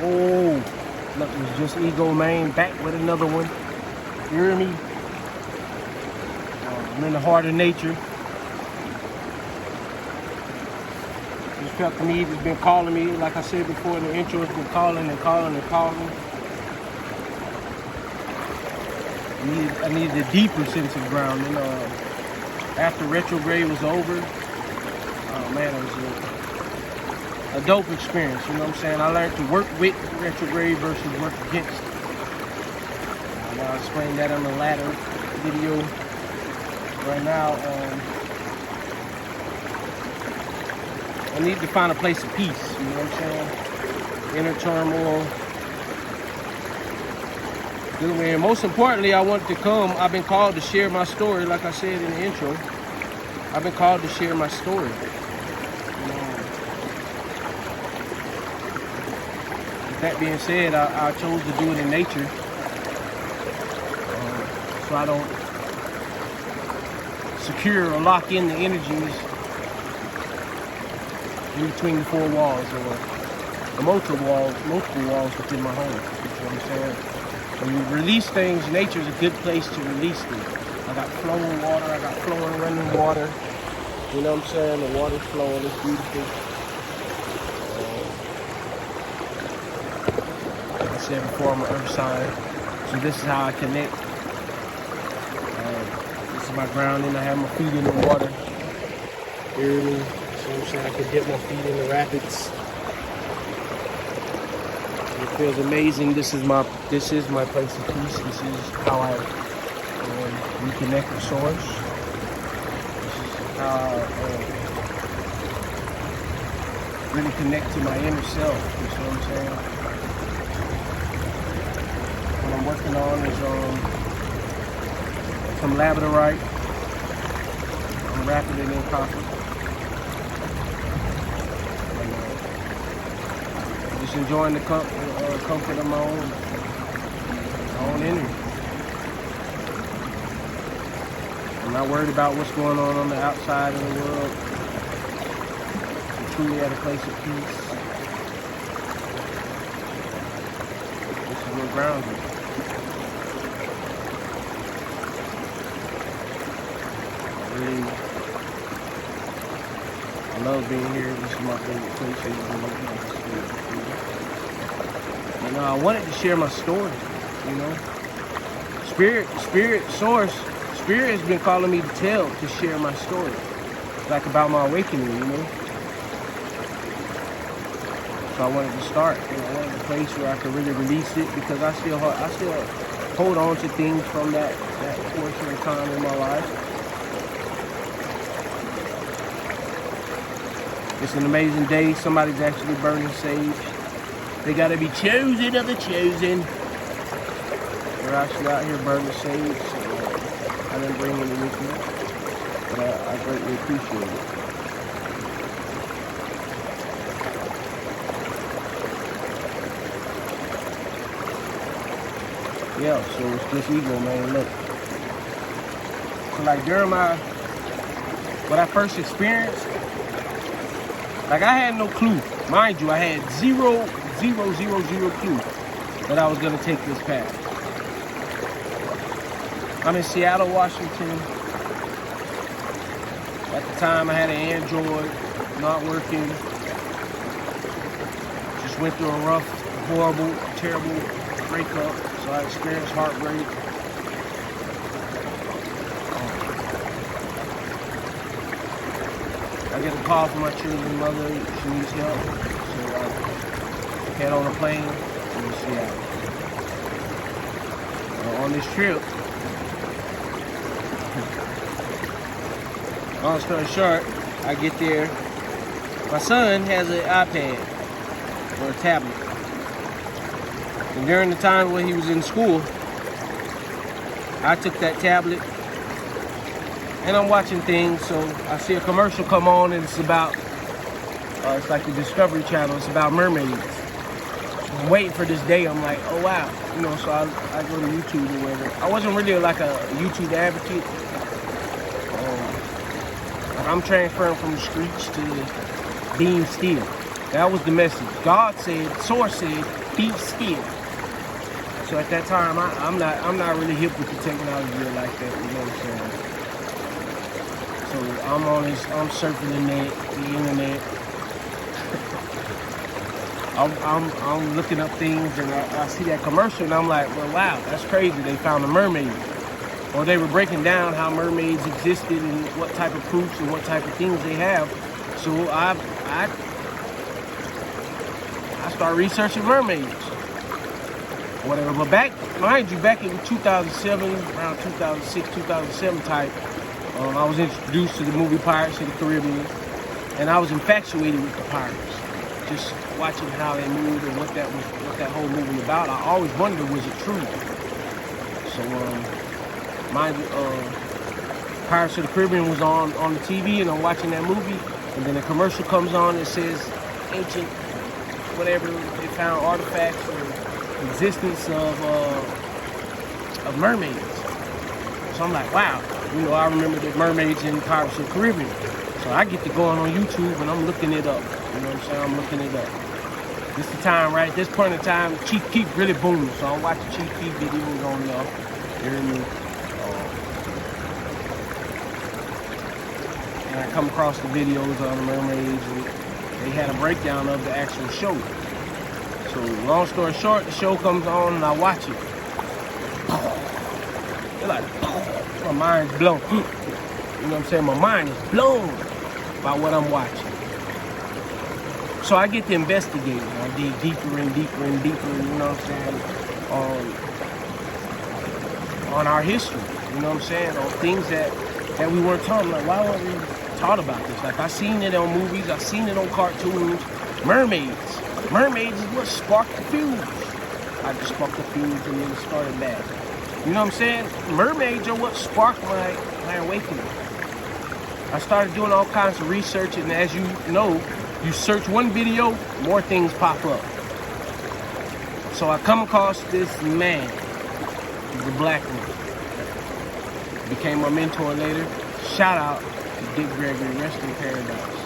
Whoa. Look, it's Just Ego, man. Back with another one. You hear me? I'm in the heart of nature. This Pepper Eve has been calling me. Like I said before in the intro, it's been calling and calling and calling. I needed a deeper sense of ground. And after retrograde was over, oh man, it was a dope experience. You know what I'm saying? I learned to work with retrograde versus work against it. And I'll explain that on the latter video. Right now, I need to find a place of peace. You know what I'm saying? Inner turmoil. And most importantly, I wanted to come. I've been called to share my story, like I said in the intro. I've been called to share my story. With that being said, I chose to do it in nature, so I don't secure or lock in the energies in between the four walls or the multiple walls within my home. You know what I'm saying? When you release things, nature's a good place to release things. I got flowing water, I got flowing running water. You know what I'm saying? The water's flowing, it's beautiful. Like I said before, I'm an earth sign. So this is how I connect. This is my grounding. I have my feet in the water. You hear me? So I'm saying I can dip my feet in the rapids. It feels amazing. This is my place of peace. This is how I reconnect with source. This is how I really connect to my inner self. You see what I'm saying? What I'm working on is some labradorite. I'm wrapping it in copper. Just enjoying the comfort of my own energy. I'm not worried about what's going on the outside of the world. I'm truly at a place of peace. This is what grounds me. I love being here. This is my favorite place. And I wanted to share my story, you know. Spirit, source, Spirit has been calling me to share my story. Like about my awakening, you know. So I wanted to start, I wanted a place where I could really release it because I still hold on to things from that portion of time in my life. It's an amazing day. Somebody's actually burning sage. They gotta be chosen of the chosen. We're actually out here burning sage. So I didn't bring any with me, but I greatly appreciate it. Yeah, so it's Just Ego, man. Look. So like during what I first experienced, like I had no clue. Mind you, I had zero clue that I was gonna take this path. I'm in Seattle, Washington. At the time I had an Android, not working. Just went through a rough, horrible, terrible breakup. So I experienced heartbreak. I get a call from my children's mother. She needs help. So I head on a plane to Seattle. On this trip, long story short, I get there. My son has an iPad or a tablet. And during the time when he was in school, I took that tablet and I'm watching things, so I see a commercial come on and it's about, it's like the Discovery Channel, it's about mermaids. So I'm waiting for this day, I'm like, oh wow, you know, so I go to YouTube or whatever. I wasn't really like a YouTube advocate. I'm transferring from the streets to being still. That was the message. God said, Source said, deep skin. So at that time, I'm not really hip with the technology like that. You know what I'm saying? So I'm surfing the internet. I'm looking up things, and I see that commercial, and I'm like, well, wow, that's crazy. They found a mermaid. Or they were breaking down how mermaids existed and what type of proofs and what type of things they have. So I started researching mermaids. Whatever, but mind you, back in 2007, around 2006, 2007 type, I was introduced to the movie Pirates of the Caribbean, and I was infatuated with the pirates. Just watching how they moved and what that whole movie about. I always wondered, was it true? So, mind you, Pirates of the Caribbean was on the TV, and I'm watching that movie, and then a commercial comes on that says ancient, whatever, they found artifacts or existence of mermaids. So I'm like, wow, I remember the mermaids in Pirates of the Caribbean. So I get to going on YouTube and I'm looking it up. You know what I'm saying? I'm looking it up. This is the time, right? This point in time, Chief Keef really booming. So I'm watching Chief Keef videos on there. You hear me? And I come across the videos on the mermaids, and they had a breakdown of the actual show. So long story short, the show comes on and I watch it. It's like, my mind's blown. You know what I'm saying? My mind is blown by what I'm watching. So I get to investigate. I dig deeper and deeper and deeper, you know what I'm saying, on our history. You know what I'm saying? On things that we weren't taught. Like, why weren't we taught about this? Like, I seen it on movies, I seen it on cartoons. Mermaids. Mermaids is what sparked the fuse. I just sparked the fuse and then it started back. You know what I'm saying? Mermaids are what sparked my awakening. I started doing all kinds of research, and as you know, you search one video, more things pop up. So I come across this man, the black one. Became my mentor later. Shout out to Dick Gregory, rest in paradise.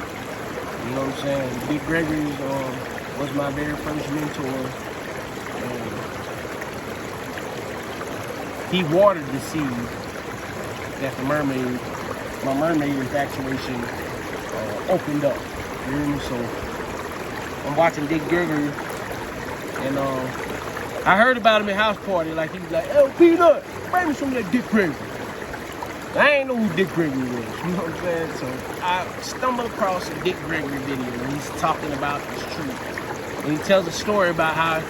You know what I'm saying? Dick Gregory was my very first mentor. He watered the seed that my mermaid infatuation opened up. You know what I mean? So I'm watching Dick Gregory, and I heard about him at house party. Like, he was like, "Hey, Peanut, bring me some of that Dick Gregory." I ain't know who Dick Gregory was. You know what I'm saying? So I stumbled across a Dick Gregory video, and he's talking about his truth. And he tells a story about how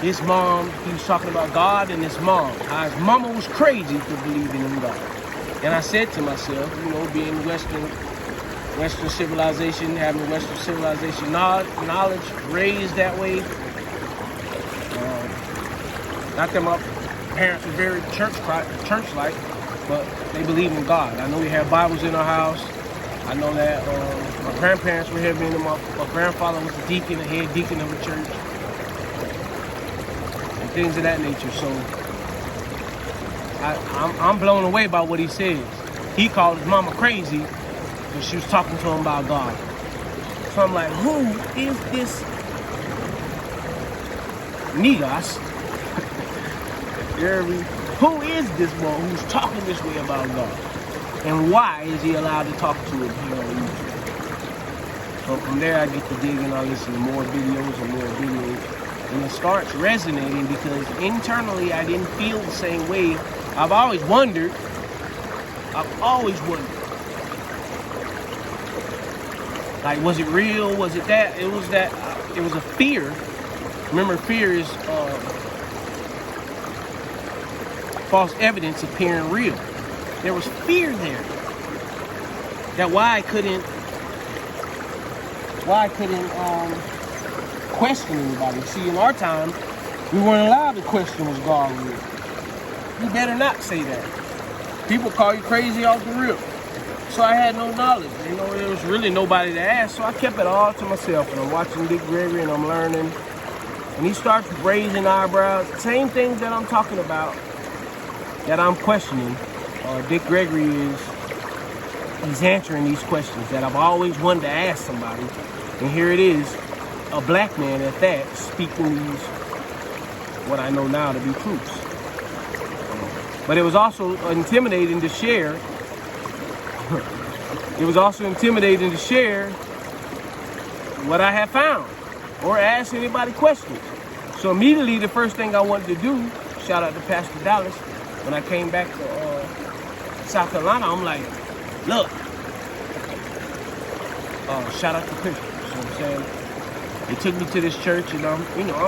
his mom, he was talking about God and his mom, how his mama was crazy for believing in God. And I said to myself, being Western civilization, having Western civilization knowledge, raised that way. Not that my parents were very church-like, but they believe in God. I know we have Bibles in our house. I know that my grandparents were heavy into my grandfather was a deacon, a head deacon of a church, and things of that nature. So I'm blown away by what he says. He called his mama crazy when she was talking to him about God. So I'm like, who is this Negas? You hear me? Who is this boy who's talking this way about God? And why is he allowed to talk to him here on YouTube? So from there, I get to dig and I listen to more videos and more videos. And it starts resonating because internally, I didn't feel the same way. I've always wondered. Like, was it real? Was it that? It was a fear. Remember, fear is false evidence appearing real. There was fear there. That why I couldn't question anybody. See, in our time, we weren't allowed to question was God real. You better not say that. People call you crazy off the rip. So I had no knowledge. There was really nobody to ask. So I kept it all to myself. And I'm watching Dick Gregory and I'm learning. And he starts raising eyebrows. Same things that I'm talking about, that I'm questioning. Dick Gregory he's answering these questions that I've always wanted to ask somebody. And here it is, a black man at that, speaking these, what I know now to be truths. But it was also intimidating to share. It was also intimidating to share what I had found or ask anybody questions. So immediately, the first thing I wanted to do, shout out to Pastor Dallas, when I came back to South Carolina, I'm like, look, shout out to Christians, you know what I'm saying? They took me to this church, and I'm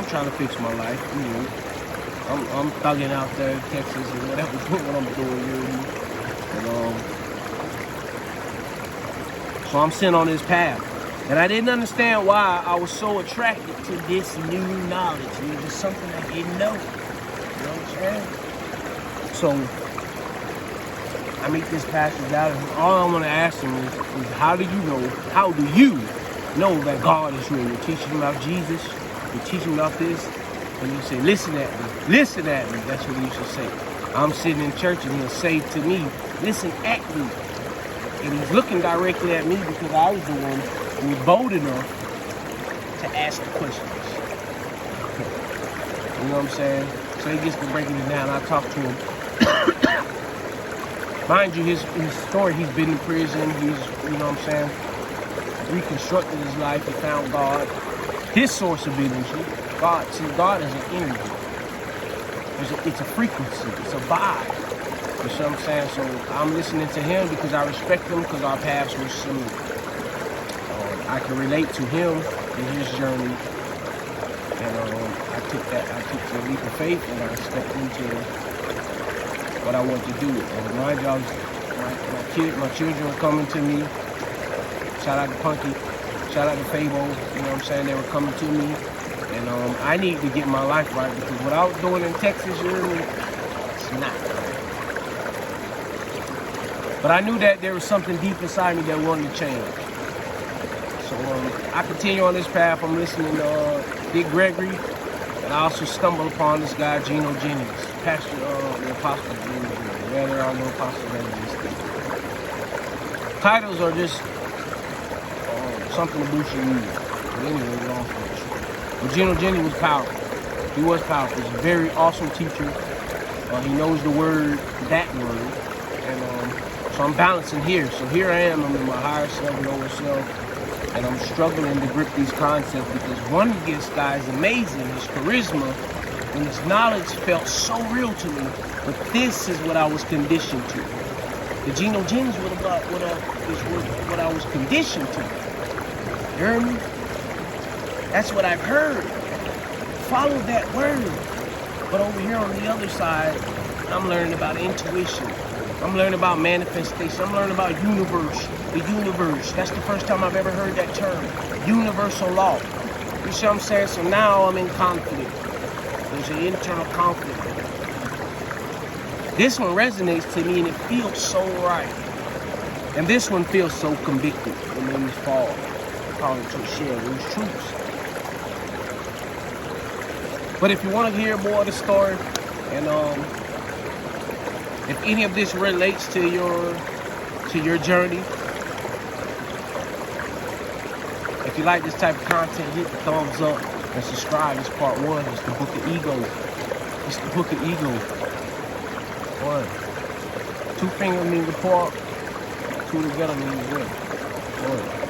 trying to fix my life, I'm thugging out there in Texas and whatever what I'm doing here. And, so I'm sent on this path. And I didn't understand why I was so attracted to this new knowledge. It was just something I didn't know. You know what I'm saying? So I meet this pastor out, and all I want to ask him is how do you know that God is real? You're teaching him about Jesus, you're teaching him about this, and you say, listen at me. That's what he used to say. I'm sitting in church and he'll say to me, listen at me. And he's looking directly at me because I was the one who was bold enough to ask the questions. You know what I'm saying? So he gets to breaking it down. I talk to him. Mind you, his story, he's been in prison. He's, you know what I'm saying, reconstructed his life. He found God. His source of energy. God. See, God is an energy. It's a frequency. It's a vibe. You see what I'm saying? So I'm listening to him because I respect him because our paths were similar. I can relate to him in his journey. And I took the leap of faith and I stepped into what I want to do. And mind y'all, my children were coming to me. Shout out to Punky. Shout out to Fabo. You know what I'm saying? They were coming to me. And I need to get my life right because what I was doing in Texas, you hear me? It's not right. But I knew that there was something deep inside me that wanted to change. So I continue on this path. I'm listening to Dick Gregory. And I also stumbled upon this guy, Geno Jennings, Pastor, the Apostle Geno Jennings. Yeah, there are no apostles that exist. Titles are just something to boost your music. But anyway, long story short. But Geno Jennings was powerful. He was powerful. He's a very awesome teacher. He knows the word, that word. And so I'm balancing here. So here I am. I'm in my higher self, lower self. And I'm struggling to grip these concepts because one of this guy is amazing. His charisma and his knowledge felt so real to me. But this is what I was conditioned to. The Geno Jennings is what I was conditioned to. You hear me? That's what I've heard. Follow that word. But over here on the other side, I'm learning about intuition. I'm learning about manifestation. I'm learning about universe. The universe. That's the first time I've ever heard that term. Universal law. You see what I'm saying? So now I'm in conflict. There's an internal conflict. This one resonates to me and it feels so right. And this one feels so convicted. It made me fall. Calling to share those truths. But if you want to hear more of the story, and if any of this relates to your journey, if you like this type of content, hit the thumbs up and subscribe. It's part 1. It's the Book of Ego. It's the Book of Ego. 1. 2 fingers mean the part. 2 together means 1. 1.